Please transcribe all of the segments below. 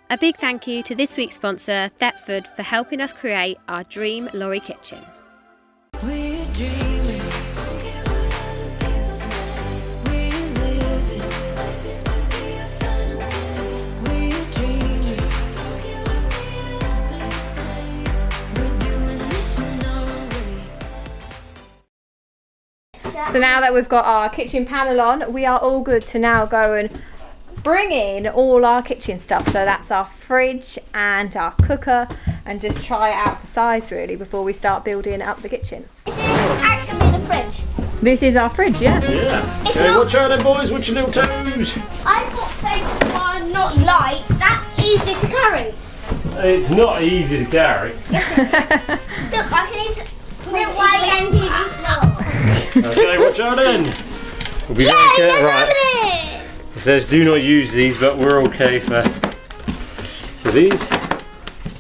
A big thank you to this week's sponsor, Thetford, for helping us create our dream lorry kitchen. We're dreamers, don't care what other people say. We live it like this could be our final day. We're dreamers, don't care what the others say. We're doing this in our own way. So now that we've got our kitchen panel on, we are all good to now go and bring in all our kitchen stuff. So that's our fridge and our cooker, and just try it out for size really before we start building up the kitchen. This is actually the fridge. This is our fridge, yeah? Yeah. It's Okay, not- watch out then, boys, with your little toes. I thought they were not light. That's easy to carry. It's not easy to carry. Yes, it is. Look, I can easily put it wide and do this. Okay, watch out then. We'll be Yeah, very yes, careful. Right. open it. It says do not use these, but we're okay for these.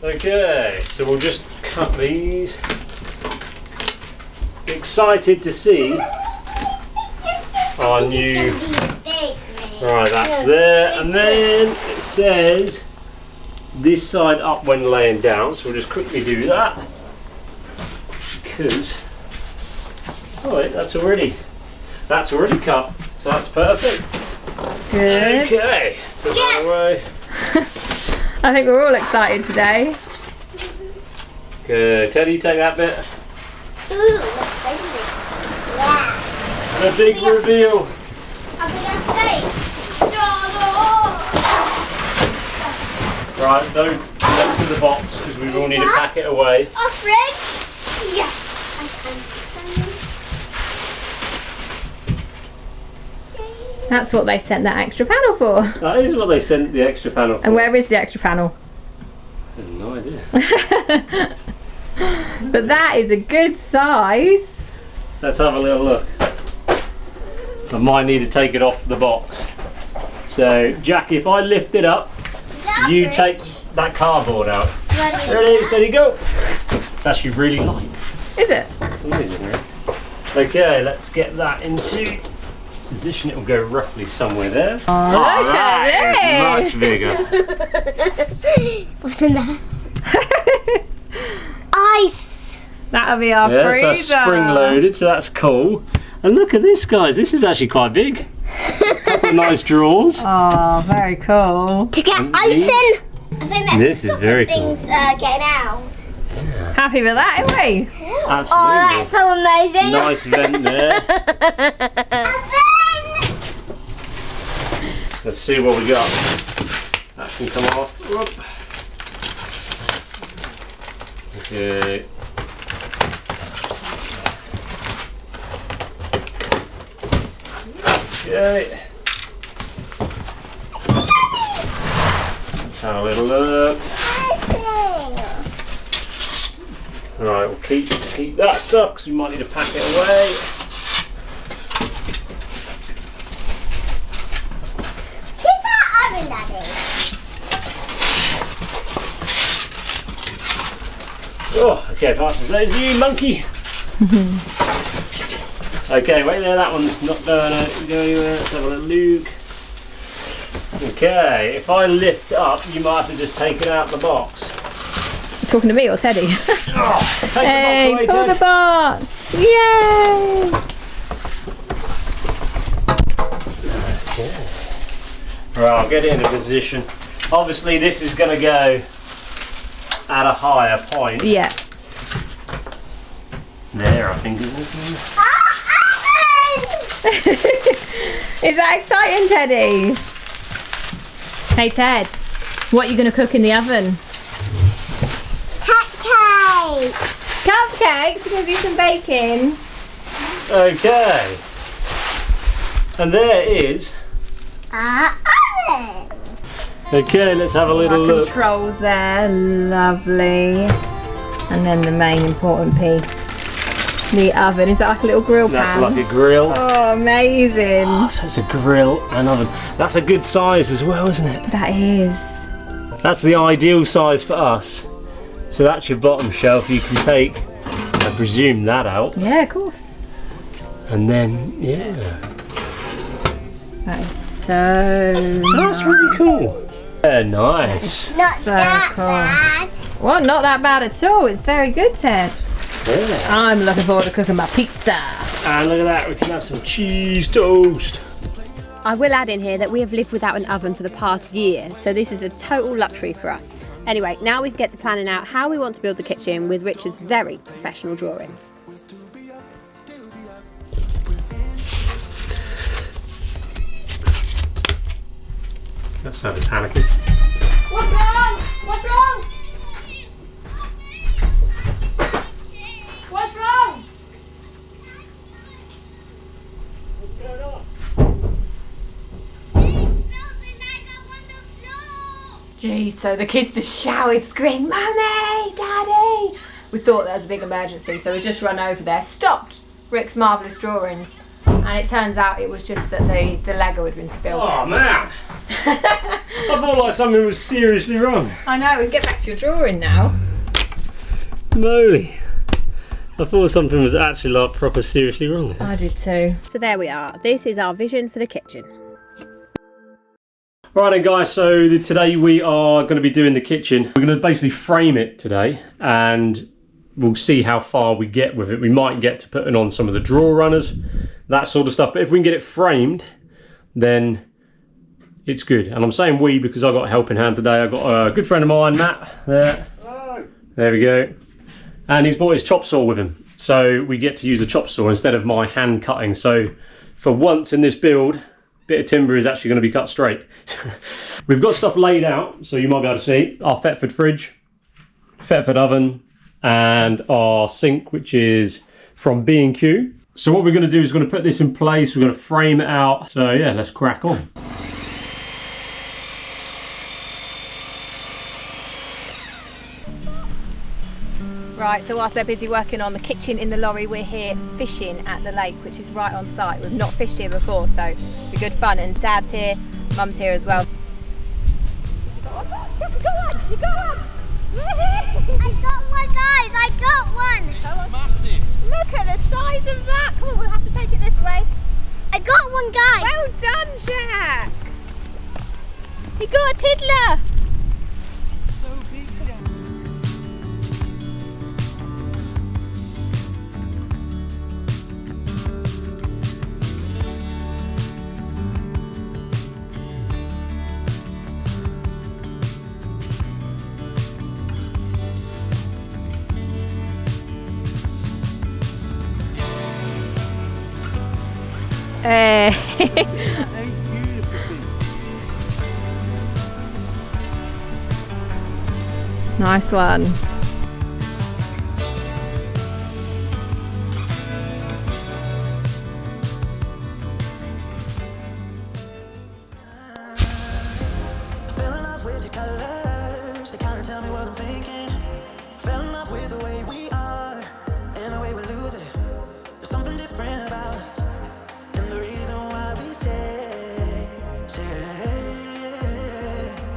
Okay, so we'll just cut these. Excited to see our new. Right, that's there, and then it says this side up when laying down. So we'll just quickly do that because wait, that's already cut, so that's perfect. Good. Okay, put that away. I think we're all excited today. Good. Teddy, take that bit. Ooh, that's crazy. Yeah. The big reveal. A bigger space. Right, don't look to the box because we will need to pack it away. Our fridge. Yes. I can. That's what they sent that extra panel for. That is what they sent the extra panel for. And where is the extra panel? I have no idea. But that is a good size. Let's have a little look. I might need to take it off the box. So, Jack, if I lift it up, you take that cardboard out. Ready, steady, go. It's actually really light. Is it? It's amazing, right? Okay, let's get that into position. It will go roughly somewhere there. That is much bigger. What's in there? Ice. That'll be our Yes, freezer. that's spring loaded, so that's cool. And look at this, guys. This is actually quite big. Couple of nice drawers. Oh, very cool. To get And ice these? in. I think that's This is very cool. things getting out. Happy with that, aren't we? Absolutely. Oh, that's so amazing. Nice vent there. Let's see what we got. That can come off. Whoop. Okay. Okay. Let's have a little look. Right, we'll keep that stuff because we might need to pack it away. Where's that oven, Daddy? Oh, okay, passes those you, monkey. Okay, wait there, that one's not going to go anywhere. Let's have a little look. Okay, if I lift up, you might have to just take it out of the box. Talking to me or Teddy? Oh, take Hey, the box away, pull the Ted. box! Yay! Right, I'll get it in a position. Obviously, this is going to go at a higher point. Yeah. There, I think, is this one? Is that exciting, Teddy? Hey, Ted, what are you going to cook in the oven? Cupcake. Cupcakes? We're going to do some baking. Okay. And there is. Oven. Okay, let's have a little Our look. controls there, lovely. And then the main important piece, the oven. Is that like a little grill pan? That's like a grill. Oh, amazing. Oh, so it's a grill and oven. That's a good size as well, isn't it? That is. That's the ideal size for us. So that's your bottom shelf. You can take, I presume, that out. Yeah, of course. And then, yeah. That is so That's really cool. Yeah, nice. Not So that cool. bad. Well, not that bad at all. It's very good, Ted. Yeah. I'm looking forward to cooking my pizza. And look at that, we can have some cheese toast. I will add in here that we have lived without an oven for the past year, so this is a total luxury for us. Anyway, now we can get to planning out how we want to build the kitchen with Richard's very professional drawings. That sounded panicky. What's wrong? What's wrong? What's wrong? What's going on? Geez, so the kids just shouted, screamed, Mummy, Daddy! We thought there was a big emergency, so we just run over there, stopped Rick's marvellous drawings, and it turns out it was just that the Lego had been spilled. Oh man! I felt like something was seriously wrong. I know, we can get back to your drawing now. Moly. I thought something was actually like proper seriously wrong. I did too. So there we are. This is our vision for the kitchen. Right then guys, so today we are going to be doing the kitchen. We're going to basically frame it today and we'll see how far we get with it. We might get to putting on some of the drawer runners, that sort of stuff. But if we can get it framed, then it's good. And I'm saying we because I got a helping hand today. I got a good friend of mine, Matt, there. Hello. There we go. And he's brought his chop saw with him. So we get to use a chop saw instead of my hand cutting. So for once in this build, bit of timber is actually going to be cut straight. We've got stuff laid out, so you might be able to see our Thetford fridge, Thetford oven, and our sink, which is from B&Q. So what we're going to do is we're going to put this in place. We're going to frame it out. So yeah, let's crack on. Right, so whilst they're busy working on the kitchen in the lorry, we're here fishing at the lake, which is right on site. We've not fished here before, so it'll be good fun. And Dad's here, Mum's here as well. You got one! I got one, guys! I got one! Massive! Look at the size of that! Come on, we'll have to take it this way. I got one, guys! Well done, Jack! You got a tiddler! Nice one. Fell in love with your colors, they kinda tell me what I'm thinking. Fell in love with the way we are, and the way we lose it. There's something different about us, and the reason why we stay.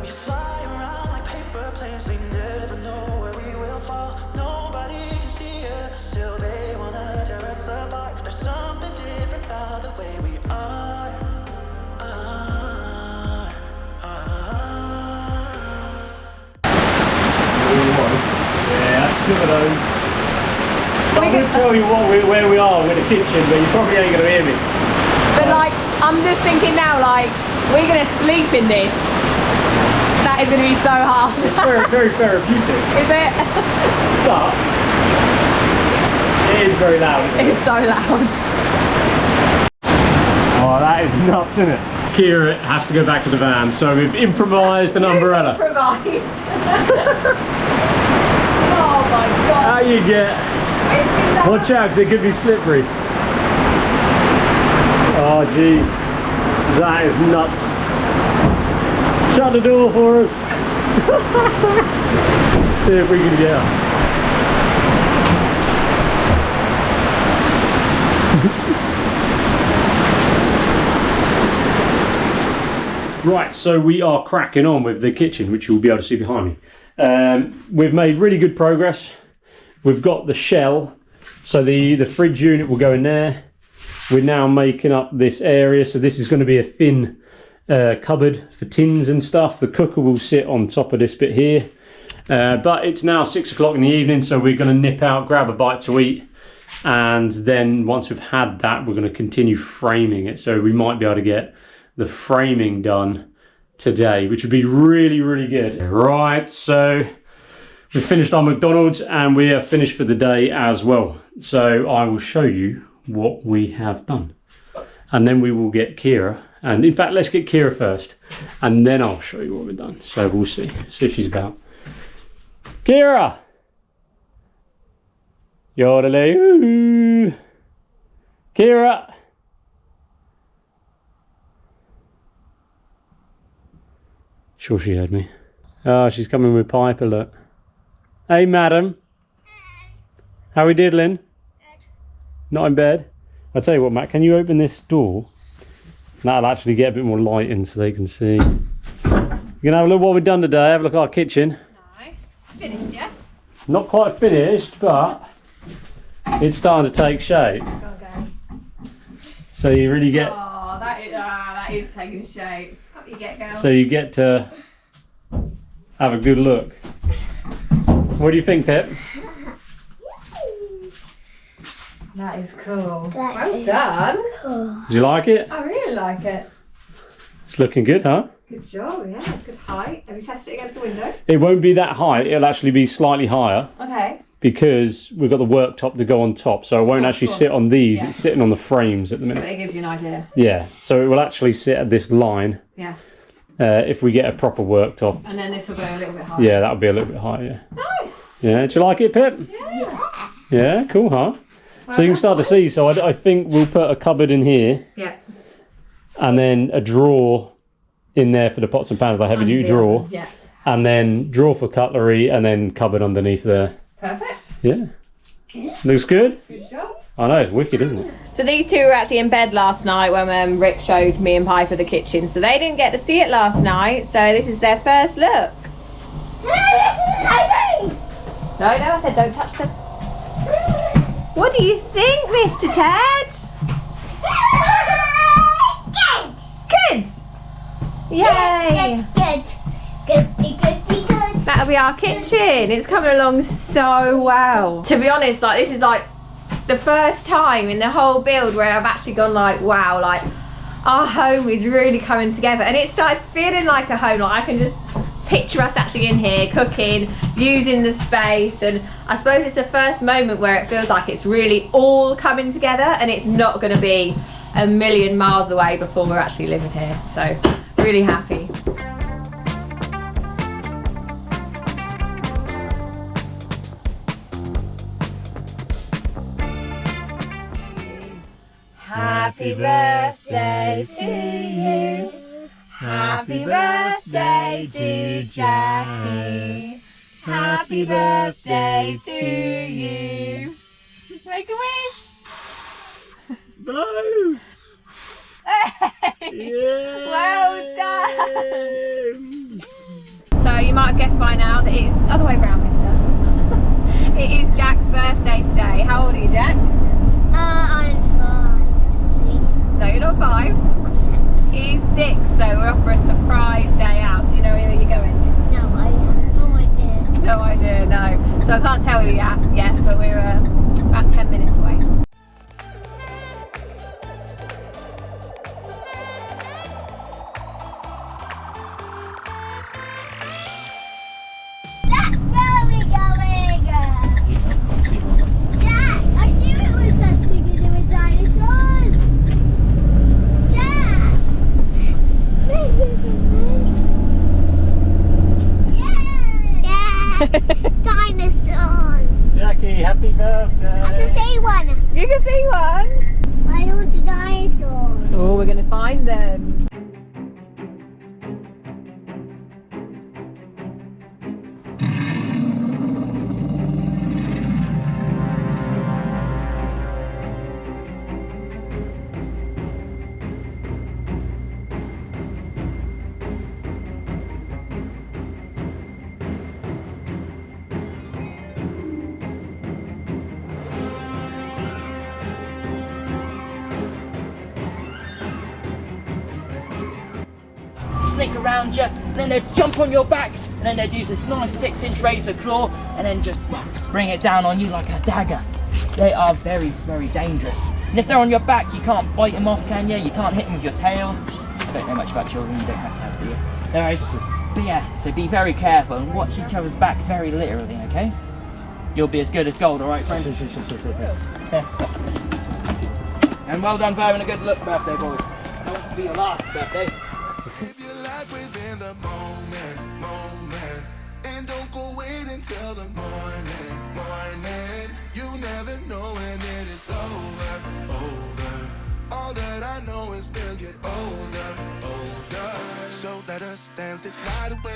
We fly around like paper planes, they never know where we will fall. Nobody can see us, still they wanna tear us apart. There's something different about the way we are. Yeah, two of those. I'm going to tell you where we are with the kitchen, but you probably ain't going to hear me. But like, I'm just thinking now, like, we're gonna sleep in this. That is gonna be so hard. It's very, very therapeutic, Is it? but it is very loud. Isn't it? It's so loud. Oh, that is nuts, isn't it? Kira has to go back to the van, so we've improvised an umbrella. Improvised. Oh my god. How you get? Watch out, because it could be slippery. Oh, jeez. That is nuts. Shut the door for us. See if we can get out. Right, so we are cracking on with the kitchen, which you'll be able to see behind me. We've made really good progress. We've got the shell, so the fridge unit will go in there. We're now making up this area, so this is going to be a thin cupboard for tins and stuff. The cooker will sit on top of this bit here. But it's now 6 o'clock in the evening, so we're going to nip out, grab a bite to eat, and then once we've had that, we're going to continue framing it. So we might be able to get the framing done today, which would be really, really good. Right, so we've finished our McDonald's and we are finished for the day as well. So I will show you what we have done. And then we will get Kira. And in fact, let's get Kira first. And then I'll show you what we've done. So we'll see. See if she's about. Kira! Yodelay. Ooh. Kira! Sure she heard me. Oh, she's coming with Piper, look. Hey, madam. How are we diddling? Not in bed? I'll tell you what, Matt, can you open this door? That'll actually get a bit more light in so they can see. You're going to have a look what we've done today, have a look at our kitchen. Nice. Finished, yeah? Not quite finished, but it's starting to take shape. Okay. So you really get... Oh, that is taking shape. Up you get, girl. So you get to have a good look. What do you think, Pip? That is cool. That Well is done. cool. Do you like it? I really like it. It's looking good, huh? Good job, yeah. Good height. Have you tested it against the window? It won't be that high, it'll actually be slightly higher Okay. because we've got the worktop to go on top, so it won't actually course. sit on these, Yeah. it's sitting on the frames at the But minute. it gives you an idea. Yeah, so it will actually sit at this line Yeah. if we get a proper worktop. And then this will go a little bit higher. Yeah, that'll be a little bit higher. Nice. Yeah, do you like it, Pip? Yeah. Yeah, cool, huh? So you can start to see, so I think we'll put a cupboard in here Yeah. and then a drawer in there for the pots and pans, the heavy duty drawer, Yeah. and then drawer for cutlery and then cupboard underneath there. Perfect. Yeah. Looks good? Good job. I know, it's wicked, isn't it? So these two were actually in bed last night when Rick showed me and Piper the kitchen. So they didn't get to see it last night. So this is their first look. No, I said don't touch them. What do you think, Mr. Ted? Good. Yay. Good. That'll be our kitchen. It's coming along so well. To be honest, like this is like the first time in the whole build where I've actually gone like, wow, like our home is really coming together, and it started feeling like a home. Like I can just picture us actually in here cooking, using the space, and I suppose it's the first moment where it feels like it's really all coming together, and it's not going to be a million miles away before we're actually living here. So really happy. Happy birthday to you. Happy birthday to Jackie. Happy birthday to you. Make a wish. Blow! Hey. Well done. So you might have guessed by now that it's other way round, mister. It is Jack's birthday today. How old are you, Jack? I'm 5. See? No, you're not 5. I'm 6. He's 6, so we're off for a surprise day out. Do you know where you're going? No, I have no idea. No idea, no. So I can't tell you yet, but we're about 10 minutes away. That's where we're going. Jack, I knew it was something to do with dinosaurs. Jack. Yeah. Dinosaurs. Jackie, happy birthday! I can see one. You can see one. I want the dinosaurs. Oh, we're going to find them. snake around you, and then they'd jump on your back, and then they'd use this nice 6-inch razor claw, and then just bring it down on you like a dagger. They are very, very dangerous. And if they're on your back, you can't bite them off, can you? You can't hit them with your tail. I don't know much about children, you don't have to have, do you? There is. But yeah, so be very careful and watch each other's back very literally, okay? You'll be as good as gold, alright, friend? And well done for having a good look, birthday boys. I don't want to be your last birthday. Live your life within the moment, and don't go wait until the morning. You never know when it is over. All that I know is we'll get older. So let us dance this night away.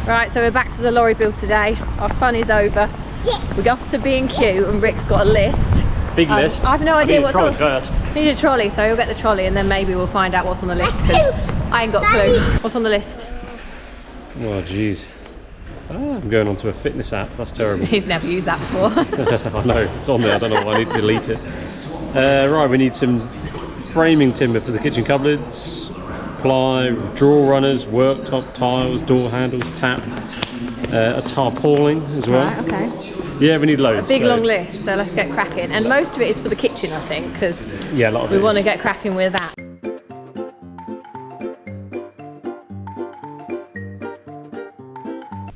Right, so we're back to the lorry build today. Our fun is over. We go off to B&Q and Rick's got a list. Big list. I have no idea what's on. First. Need a trolley, so he'll get the trolley and then maybe we'll find out what's on the list because I ain't got a clue. What's on the list? Oh jeez. I'm going onto a fitness app. That's terrible. He's never used that before. I know, it's on there. I don't know why I need to delete it. Right, we need some framing timber for the kitchen cupboards, ply, drawer runners, worktop tiles, door handles, tap, a tarpaulin as well. Right, okay. Yeah, we need loads. A big long list, so let's get cracking. And most of it is for the kitchen, I think, because yeah, a lot of we it want to is. get cracking with that.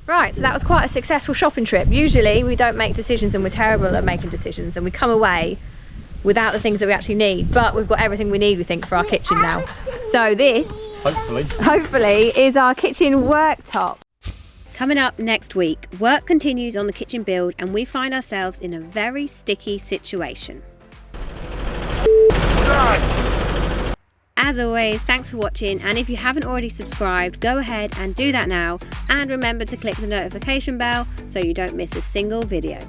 Right, so that was quite a successful shopping trip. Usually we don't make decisions and we're terrible at making decisions and we come away without the things that we actually need, but we've got everything we need, we think, for our kitchen now. So this, hopefully, is our kitchen worktop. Coming up next week, work continues on the kitchen build and we find ourselves in a very sticky situation. As always, thanks for watching, and if you haven't already subscribed, go ahead and do that now, and remember to click the notification bell so you don't miss a single video.